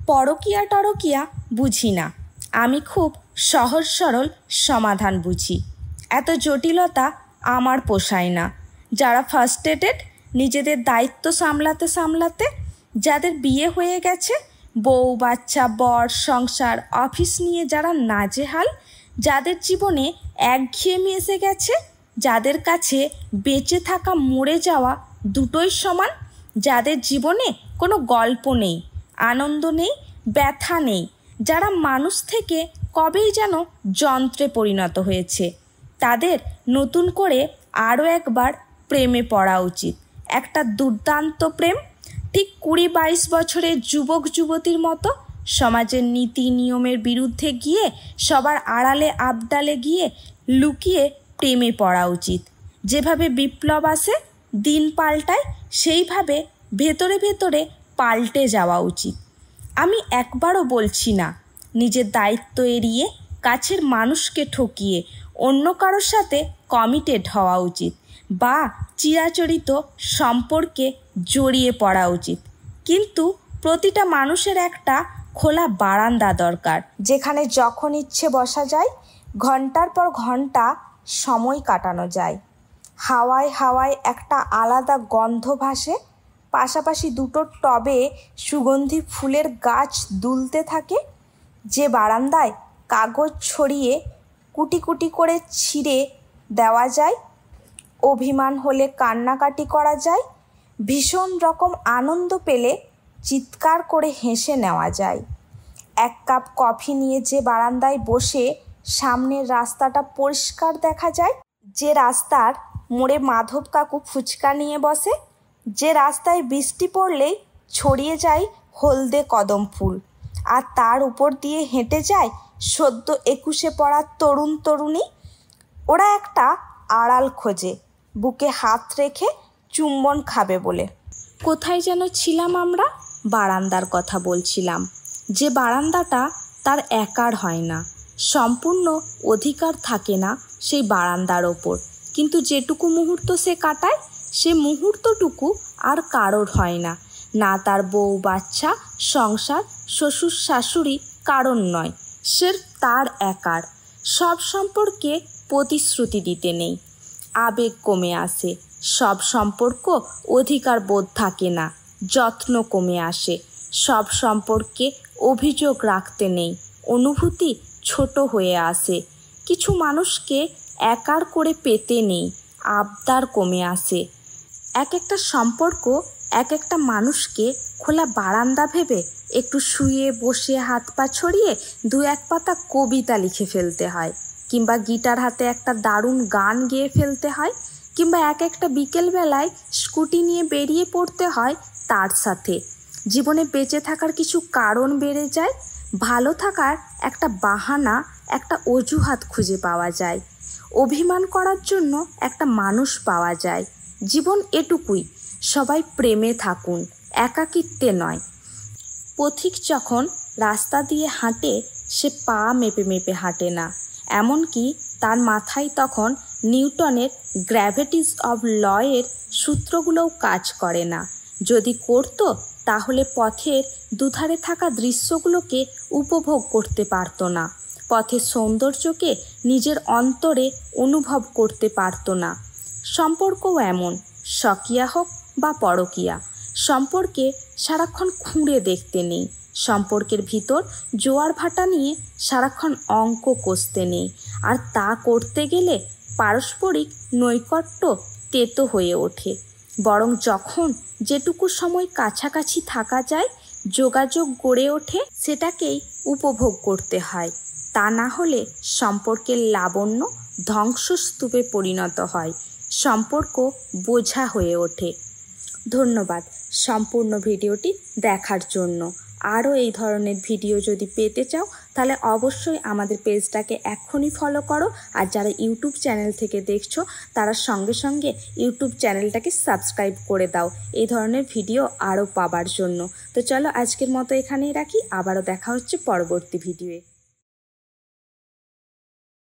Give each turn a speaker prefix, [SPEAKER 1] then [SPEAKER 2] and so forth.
[SPEAKER 1] পরকীয়া টরকীয়া বুঝি না, আমি খুব সহজ সরল সমাধান বুঝি। এত জটিলতা আমার পোষায় না। যারা ফার্স্ট্রেটেড, নিজেদের দায়িত্ব সামলাতে সামলাতে, যাদের বিয়ে হয়ে গেছে, বউ বাচ্চা বর সংসার অফিস নিয়ে যারা নাজেহাল, যাদের জীবনে একঘেয়েমি এসে গেছে, যাদের কাছে বেঁচে থাকা মরে যাওয়া দুটোই সমান, যাদের জীবনে কোনো গল্প নেই, আনন্দ নেই, ব্যথা নেই, যারা মানুষ থেকে কবেই যেন যন্ত্রে পরিণত হয়েছে, তাদের নতুন করে আরও একবার প্রেমে পড়া উচিত। একটা দুর্দান্ত প্রেম, ঠিক 20-22 বছরের যুবক যুবতীর মতো সমাজের নীতি নিয়মের বিরুদ্ধে গিয়ে, সবার আড়ালে আবডালে গিয়ে লুকিয়ে প্রেমে পড়া উচিত। যেভাবে বিপ্লব আসে, দিন পাল্টায়, সেইভাবে ভেতরে ভেতরে পাল্টে যাওয়া উচিত। আমি একবারও বলছি না নিজের দায়িত্ব এড়িয়ে, কাছের মানুষকে ঠকিয়ে অন্য কারোর সাথে কমিটেড হওয়া উচিত বা চিরাচরিত সম্পর্কে জড়িয়ে পড়া উচিত, কিন্তু প্রতিটা মানুষের একটা খোলা বারান্দা দরকার, যেখানে যখন ইচ্ছে বসা যায়, ঘন্টার পর ঘন্টা সময় কাটানো যায়। হাওয়ায় হাওয়ায় একটা আলাদা গন্ধ ভাসে, পাশাপাশি দুটো টবে সুগন্ধি ফুলের গাছ দুলতে থাকে। যে বারান্দায় কাগজ ছড়িয়ে কুটি কুটি করে ছিঁড়ে দেওয়া যায়, অভিমান হলে কান্নাকাটি করা যায়, ভীষণ রকম আনন্দ পেলে চিৎকার করে হেসে নেওয়া যায়। এক কাপ কফি নিয়ে যে বারান্দায় বসে সামনের রাস্তাটা পরিষ্কার দেখা যায়, যে রাস্তার মোড়ে মাধব কাকু ফুচকা নিয়ে বসে, যে রাস্তায় বৃষ্টি পড়লেই ছড়িয়ে যায় হলদে কদম ফুল, আর তার উপর দিয়ে হেঁটে যায় সদ্য 21-এ পড়া তরুণ তরুণী। ওরা একটা আড়াল খোঁজে, বুকে হাত রেখে চুম্বন খাবে বলে। কোথায় যেন ছিলাম আমরা? বারান্দার কথা বলছিলাম। যে বারান্দাটা তার একার হয় না, সম্পূর্ণ অধিকার থাকে না সেই বারান্দার ওপর, কিন্তু যেটুকু মুহূর্ত সে কাটায়, সে মুহূর্তটুকু আর কারোর হয় না। না তার বউ বাচ্চা সংসার শ্বশুর শাশুড়ি কারণ নয়, সে তার একার। সব সম্পর্কে প্রতিশ্রুতি দিতে নেই, আবেগ কমে আসে। সব সম্পর্ক অধিকার বোধ থাকে না, যত্ন কমে আসে। সব সম্পর্কে অভিযোগ রাখতে নেই, অনুভূতি ছোট হয়ে আসে। কিছু মানুষকে একার করে পেতে নেই, আবদার কমে আসে। এক একটা সম্পর্ক এক একটা মানুষকে খোলা বারান্দা ভেবে একটু শুয়ে বসে হাত পা ছড়িয়ে 2-1 পাতা কবিতা লিখে ফেলতে হয়, কিংবা গিটার হাতে একটা দারুণ গান গেয়ে ফেলতে হয়, কিংবা এক একটা বিকেলবেলায় স্কুটি নিয়ে বেরিয়ে পড়তে হয় তার সাথে। জীবনে বেঁচে থাকার কিছু কারণ বেড়ে যায়, ভালো থাকার একটা বাহানা, একটা অজুহাত খুঁজে পাওয়া যায়, অভিমান করার জন্য একটা মানুষ পাওয়া যায়। জীবন এটুকুই, সবাই প্রেমে থাকুন, একাকিত্বে নয়। পথিক যখন রাস্তা দিয়ে হাঁটে, সে পা মেপে মেপে হাঁটে না, এমনকি তার মাথায় তখন নিউটনের গ্র্যাভিটিস অব লয়ের সূত্রগুলোও কাজ করে না। যদি করতো তাহলে পথের দুধারে থাকা দৃশ্যগুলোকে উপভোগ করতে পারতো না, পথের সৌন্দর্যকে নিজের অন্তরে অনুভব করতে পারতো না। সম্পর্কও এমন, স্বকীয়া হোক বা পরকীয়া, সম্পর্কে সারাক্ষণ খুঁড়ে দেখতে নেই, সম্পর্কের ভিতর জোয়ার ভাটা নিয়ে সারাক্ষণ অঙ্ক কষতে নেই। আর তা করতে গেলে পারস্পরিক নৈকট্য তেতো হয়ে ওঠে। বরং যখন যেটুকু সময় কাছাকাছি থাকা যায়, যোগাযোগ গড়ে ওঠে, সেটাকেই উপভোগ করতে হয়। তা না হলে সম্পর্কের লাবণ্য ধ্বংসস্তূপে পরিণত হয়, সম্পর্ক বোঝা হয়ে ওঠে। ধন্যবাদ সম্পূর্ণ ভিডিওটি দেখার জন্য। আরও এই ধরনের ভিডিও যদি পেতে চাও তাহলে অবশ্যই আমাদের পেজটাকে এক্ষুনি ফলো করো, আর যারা ইউটিউব চ্যানেল থেকে দেখছো তারা সঙ্গে সঙ্গে ইউটিউব চ্যানেলটাকে সাবস্ক্রাইব করে দাও এই ধরনের ভিডিও আরও পাবার জন্য। তো চলো আজকের মতো এখানেই রাখি, আবারও দেখা হচ্ছে পরবর্তী ভিডিওয়ে।